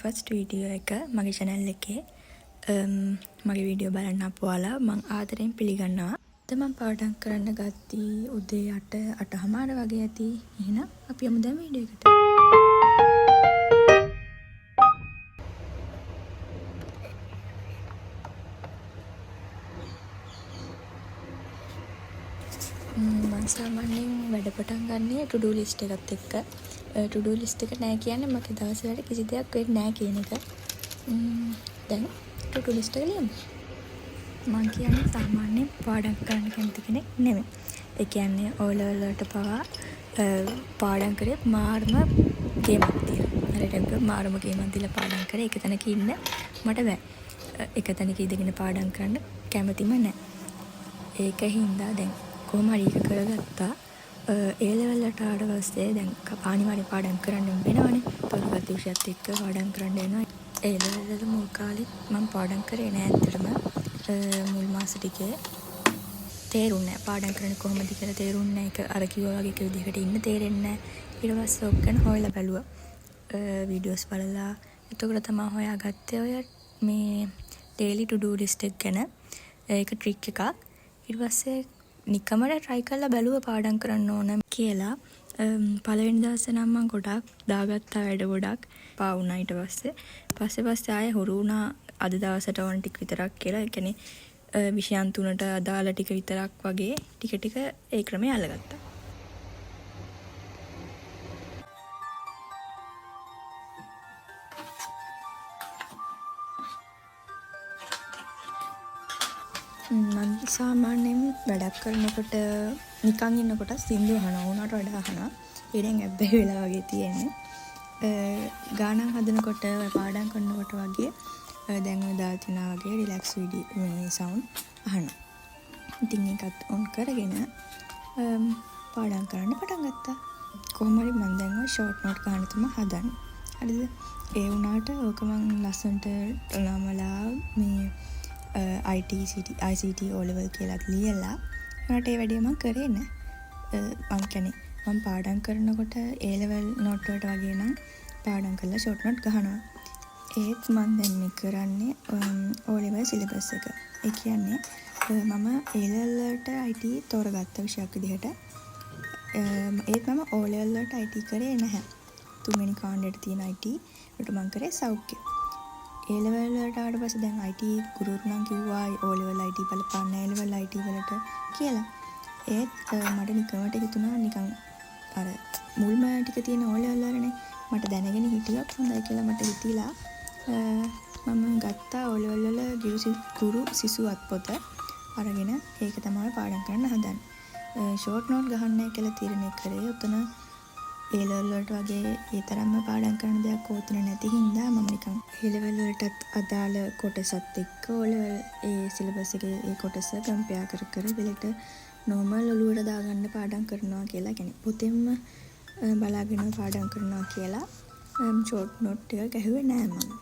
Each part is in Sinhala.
ෆස්ට් වීඩියෝ එක මගේ channel එකේ මගේ වීඩියෝ බලන්න අපුවාලා මං ආදරෙන් පිළිගන්නවා. අද මම පාඩම් කරන්න ගත්තී උදේ 8:00 වගේ ඇති. එහෙනම් අපි යමු දැන් වීඩියෝ එකට. මම සාමාන්‍යයෙන් වැඩ පටන් ගන්නේ to do list එකත් එක්ක. to do list එක නෑ කියන්නේ මගේ දවස් වල කිසි දෙයක් වෙන්නේ නෑ කියන එක. දැන් to do list එක ලියමු. මම කියන්නේ සාමාන්‍යයෙන් පාඩම් කරන්න කැමති කෙනෙක් නෙමෙයි. ඒ කියන්නේ O level වලට පවා පාඩම් කරේ මාර්ම ගේමක් තියලා. හරියට මාර්ම ගේමක් දීලා පාඩම් කරේ එක තැනක ඉන්න මට බෑ. එක තැනක ඉඳගෙන පාඩම් කරන්න කැමතිම නෑ. ඒකින්දා දැන් කොහොම හරි එක කරගත්තා. ඒ ලෙවල් වලට ආවට පස්සේ දැන් අනිවාර්ය පාඩම් කරන්න වෙනවනේ. පොල්ගත් විෂයත් එක්ක පාඩම් කරන්න වෙනවා. ඒ ලෙවල් වල මුල් කාලෙත් මම පාඩම් කරේ නෑ ඇත්තටම. මුල් මාස ටිකේ තේරුන්නේ නෑ පාඩම් කරන්නේ කොහොමද කියලා තේරුන්නේ නෑ. ඒක අර කිව්වා වගේ එක විදිහකට ඉන්න තේරෙන්නේ නෑ. ඊට පස්සේ ඔක් ගැන හොයලා බැලුවා. වීඩියෝස් බලලා එතකොට තමයි හොයාගත්තේ ඔය මේ daily to do list එක ගැන. ඒක ට්‍රික් එකක්. ඊට පස්සේ නිකමට try කරලා බැලුවා පාඩම් කරන්න ඕන කියලා. පළවෙනි දවසේ නම් මම ගොඩක් දාගත්තා වැඩ ගොඩක් පා වුණා. ඊට පස්සේ ආයෙ හුරු වුණා අද දවසට ඕන ටික විතරක් කියලා. ඒ කියන්නේ විෂයන් තුනට අදාළ ටික විතරක් වගේ ටික ඒ ක්‍රමයේ අල්ලගත්තා. මම සාමාන්‍යයෙන් වැඩක් කරනකොට නිකන් ඉන්නකොට සින්දු අහනවා. උනාට වඩා අහනවා. ඊටෙන් ඇබ්බැහි වෙලා වගේ තියෙන්නේ. ගානක් හදනකොට පාඩම් කරනකොට වගේ දැන් ඔය දාතිනා වගේ රිලැක්ස් මේ සවුන්ඩ් අහනවා. ඉතින් ඒකත් ඔන් කරගෙන පාඩම් කරන්න පටන් ගත්තා. කොහොම හරි මම දැන් ඔය ෂෝට් නෝට් ගන්න තමයි හදන්නේ. හරිද? ඒ වුණාට ඕක මම ලස්සනට ළමලා මේ ICT O level කියලා ලියලා මට ඒ වැඩේ මම කරේ නෑ. මම කියන්නේ මම පාඩම් කරනකොට A level note වලට වගේ නම් පාඩම් කරලා short note ගහනවා. ඒත් මම දැන් මේ කරන්නේ O level syllabus එක. ඒ කියන්නේ මම A level වලට IT තෝරගත්ත විෂයක් විදිහට. ඒත් මම O level වලට IT කරේ නැහැ. තුන්වෙනි කාණ්ඩයට තියෙන IT වලට මම කරේ සෞඛ්‍ය. A level වලට ආවට පස්සේ දැන් IT ගුරුවරු නම් කිව්වා O level IT බලපන්න A level IT වලට කියලා. ඒත් මට නිකමට හිතුණා නිකන් අර මුල්ම ටික තියෙන O level වලනේ මට දැනගෙන හිටියොත් හොඳයි කියලා මට හිතිලා මම ගත්තා O level වල ගුරු සිසු අත්පොත අරගෙන ඒක තමයි පාඩම් කරන්න හදන්නේ. ෂෝට් නෝට් ගහන්නයි කියලා තීරණය කරේ. උතන A level වලට වගේ ඒ තරම්ම පාඩම් කරන දෙයක් ඕතන නැති හින්දා මම නිකන් A level වලටත් අදාළ කොටසත් එක්ක O level ඒ සිලබස් එකේ ඒ කොටස කම්පෙයාර් කර දෙලට normal ඔලුවට දාගන්න පාඩම් කරනවා කියලා කියන්නේ පොතෙන්ම බලාගෙන පාඩම් කරනවා කියලා ෂෝට් නෝට් එක ගැහුවේ නෑ මම.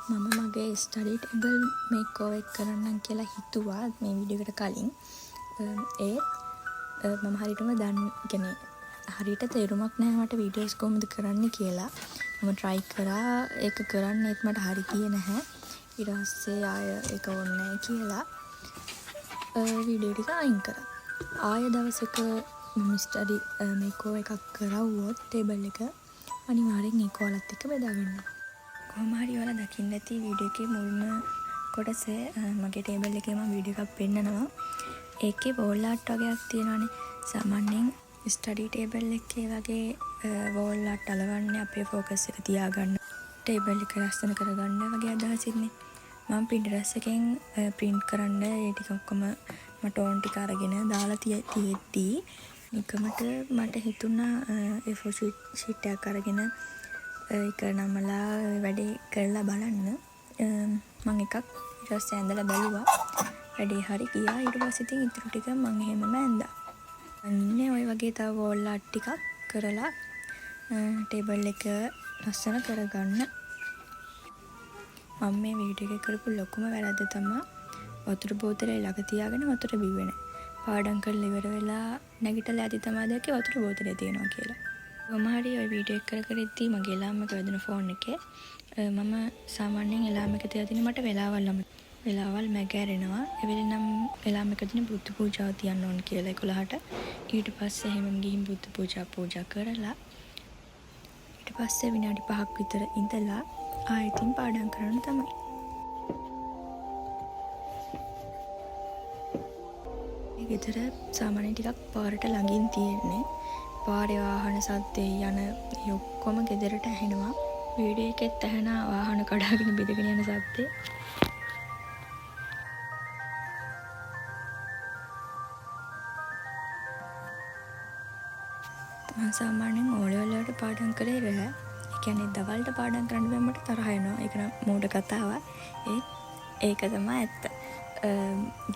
මම මගේ ස්ටඩි ටේබල් මේක් ඕවර් කරන්නම් කියලා හිතුවා මේ වීඩියෝ එකට කලින්. ඒත් මම හරියටම කියන්නේ හරියට තේරුමක් නැහැ මට වීඩියෝස් කොහොමද කරන්න කියලා. මම try කරා ඒක කරන්න ඒත් මට හරි ගියේ නැහැ. ඊට පස්සේ ආය ඒක ඕනේ නැහැ කියලා වීඩියෝ ටික අයින් කරා. ආය දවසක මම ස්ටඩි මේක් ඕවර් එකක් කරවුවොත් ටේබල් එක අනිවාර්යෙන් ඒක ඔයාලත් එක්ක බෙදා ගන්නවා. කොහොම හරි ඔයාලා දකින්න ඇති වීඩියෝ එකේ මුල්ම කොටසේ මගේ ටේබල් එකේ මම වීඩියෝ එකක් පෙන්නනවා. ඒකේ වෝල් ආර්ට් වගේක් තියෙනවානේ. සාමාන්‍යයෙන් ස්ටඩි ටේබල් එකේ වගේ වෝල් ආර්ට් අලවන්නේ අපේ ફોකස් එක තියාගන්න. ටේබල් එක ලස්සන කරගන්න වගේ අදහසින්නේ. මම Pinterest එකෙන් print කරන්න ඒ ටික ඔක්කොම මට ඕන ටික අරගෙන දාලා තියෙද්දි නිකමට මට හිතුණා A4 sheet එකක් අරගෙන ඒක නමලා වැඩේ කරලා බලන්න. මම එකක් ඊට පස්සේ ඇඳලා බැලුවා. වැඩේ හරි ගියා. ඊට පස්සේ ඉතින් ඉතුරු ටික මම එහෙමම ඇඳා. අන්නේ ඔය වගේ තව වෝල් ආර්ට් ටිකක් කරලා ටේබල් එක ලස්සන කරගන්න. මම මේ වීඩියෝ එක කරපු ලොකුම වැරද්ද තමයි වතුර බෝතලේ ළඟ තියාගෙන වතුර බිව්වේ නැහැ. පාඩම් කරලා ඉවර වෙලා නැගිටලා ඇති තමයි දැක්කේ වතුර බෝතලේ තියෙනවා කියලා. කොහොම හරි ওই වීඩියෝ එක කර ඉද්දි මගේ එලාම් එක වැදුණු ෆෝන් එකේ මම සාමාන්‍යයෙන් එලාම් එක තියදින මට වෙලාවල් මැගෑරෙනවා. ඒ වෙලේ නම් එලාම් එක දින බුද්ධ පූජාව තියන්න ඕන කියලා 11ට. ඊට පස්සේ එහෙම ගිහින් බුද්ධ පූජා කරලා ඊට පස්සේ විනාඩි 5ක් විතර ඉඳලා ආයෙත් පාඩම් කරන්න තමයි. මේ ගෙදර සාමාන්‍යයෙන් ටිකක් පාරට ළඟින් තියෙන්නේ. පාරේ වාහන සද්දේ යන ඔක්කොම ගෙදරට ඇහෙනවා. වීඩියෝ එකෙත් ඇහෙන වාහන කඩාගෙන බෙදගෙන යන සද්දේ. මම සාමාන්‍යයෙන් ඕලෙවල් වලට පාඩම් කරේ රෑ. ඒ කියන්නේ දවල්ට පාඩම් කරන්න බැම්මට තරහ එනවා. ඒක නම් මෝඩ කතාවක්. ඒක තමයි ඇත්ත.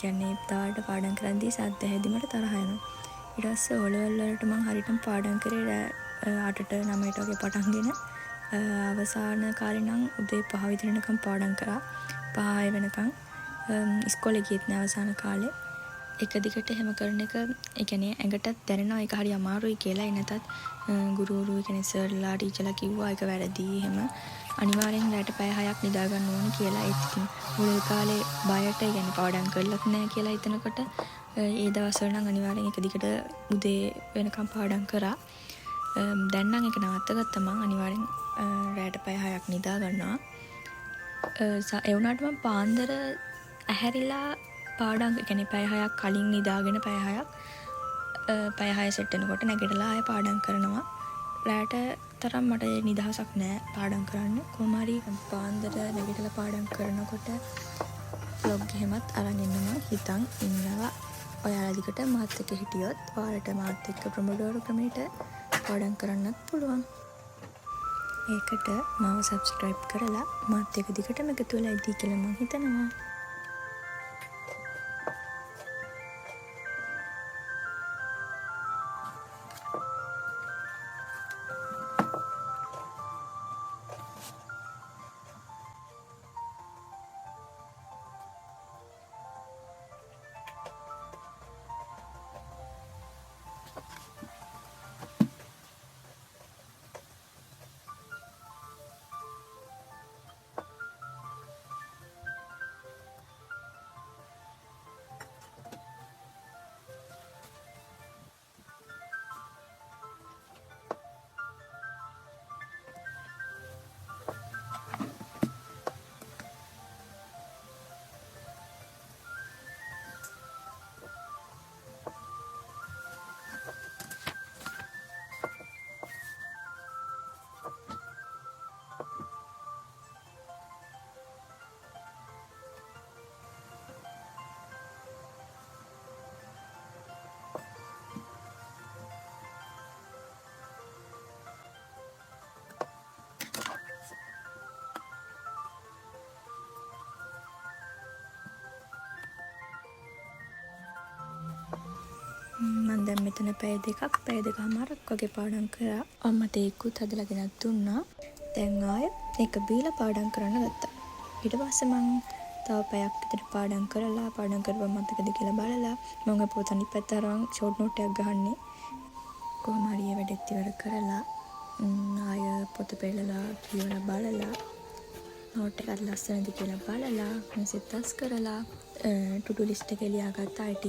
කියන්නේ දවල්ට පාඩම් කරද්දී සද්ද හැදිමට තරහ එනවා. ඊට පස්සේ ඕලෙවල් වලට මම හරියටම පාඩම් කරේ රෑ 8ට 9ට වගේ පටන්ගෙන අවසාන කාලේ නම් උදේ 5 විතර වෙනකම් පාඩම් කරා. 5 වෙනකම් ඉස්කෝලේ ගියෙත් නෑ අවසාන කාලේ. එක දිගට එහෙම කරන එක ඒ කියන්නේ ඇඟටත් දැනෙනවා ඒක හරි අමාරුයි කියලා. ඒ නැතත් ගුරුවරු කියන්නේ සර්ලා ටීචර්ලා කිව්වා ඒක වැරදි. එහෙම අනිවාර්යෙන් රැට පැය 6ක් නිදා ගන්න ඕනේ කියලා. ඒත් ඉතින් මුල් කාලේ බයට කියන්නේ පාඩම් කරලත් නැහැ කියලා හිතනකොට ඒ දවස්වල නම් අනිවාර්යෙන් එක දිගට උදේ වෙනකම් පාඩම් කරා. දැන් නම් ඒක නවත්තගත්තා මං අනිවාර්යෙන් රැට පැය 6ක් නිදා ගන්නවා. ඒ වුණාට මම පාන්දර ඇහැරිලා පාඩම් කියන්නේ පැය 6ක් කලින් නිදාගෙන පැය 6 සෙට් වෙනකොට නැගිටලා ආයෙ පාඩම් කරනවා. රැට තරම් මට නිදහසක් නැහැ පාඩම් කරන්න. කොහොම හරි පාන්දර නැගිටලා පාඩම් කරනකොට vlog එහෙමත් අරන් ඉන්නම හිතන් ඉන්නවා. ඔයාලා දිකට මාත් එක්ක හිටියොත් ඔයාලට මාත් එක්ක ප්‍රොමෝඩෝර් ක්‍රමයට පාඩම් කරන්නත් පුළුවන්. ඒකට මාව subscribe කරලා මාත් එක්ක දිගටම එකතු වෙලා ඉදී කියලා මම හිතනවා. මම දැන් මෙතන පැය දෙකමාරක් වගේ පාඩම් කරා. අම්මට ඒකුත් හදලා ගෙනත් දුන්නා. දැන් ආයෙ ඒක බීලා පාඩම් කරන්න ගත්තා. ඊට පස්සේ මම තව පැයක් විතර පාඩම් කරලා පාඩම් කරපුවා මතකද කියලා බලලා මම පොත අනිත් පැත්ත අරන් ෂෝට් නෝට් එකක් ගහන්නේ. කොහොම හරි ඒ වැඩේත් ඉවර කරලා ආයෙ පොත පෙළලා කියවලා බලලා නෝට් එකත් ලස්සනද කියලා බලලා මෙසේජ් තස් කරලා ටු-ඩු ලිස්ට් එක ලියාගත්තා. IT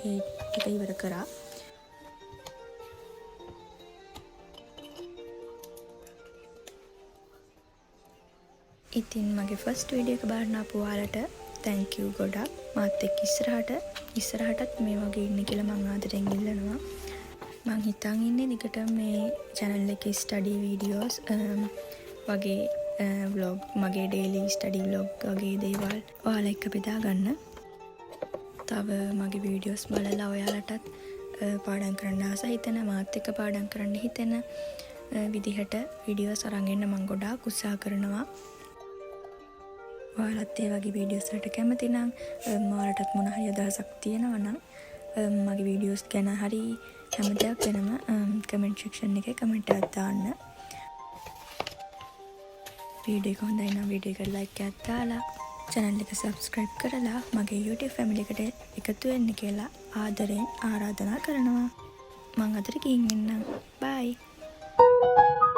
ඒක ඉවර කරා. ඉතින් මගේ ෆස්ට් වීඩියෝ එක බලන්න ආපු ඔයාලට thank you ගොඩක්. මාත් එක්ක ඉස්සරහටත් මේ වගේ ඉන්න කියලා මම ආදරෙන් ඉල්ලනවා. මම හිතන් ඉන්නේ දිගටම මේ channel එකේ study videos වගේ vlog මගේ daily study vlog වගේ දේවල් ඔයාලා එක්ක බෙදා ගන්න. තව මගේ videos බලලා ඔයාලටත් පාඩම් කරන්න ආස හිතෙන මාත් එක්ක පාඩම් කරන්න හිතෙන විදිහට videos අරන් එන්න මම ගොඩාක් උත්සාහ කරනවා. ඔයාලත් ඒ වගේ videos වලට කැමති නම් ඔයාලටත් මොන හරි අදහසක් තියෙනවා නම් මගේ videos ගැන හරි හැම දෙයක් ගැනම comment section එකේ comment එකක් දාන්න. වීඩියෝ එක හොඳයි නම් වීඩියෝ එකට ලයික් එකක් දාලා channel එක subscribe කරලා මගේ YouTube family එකට එකතු වෙන්න කියලා ආදරෙන් ආරාධනා කරනවා. මං අතට ගිහින් එන්නම්. bye.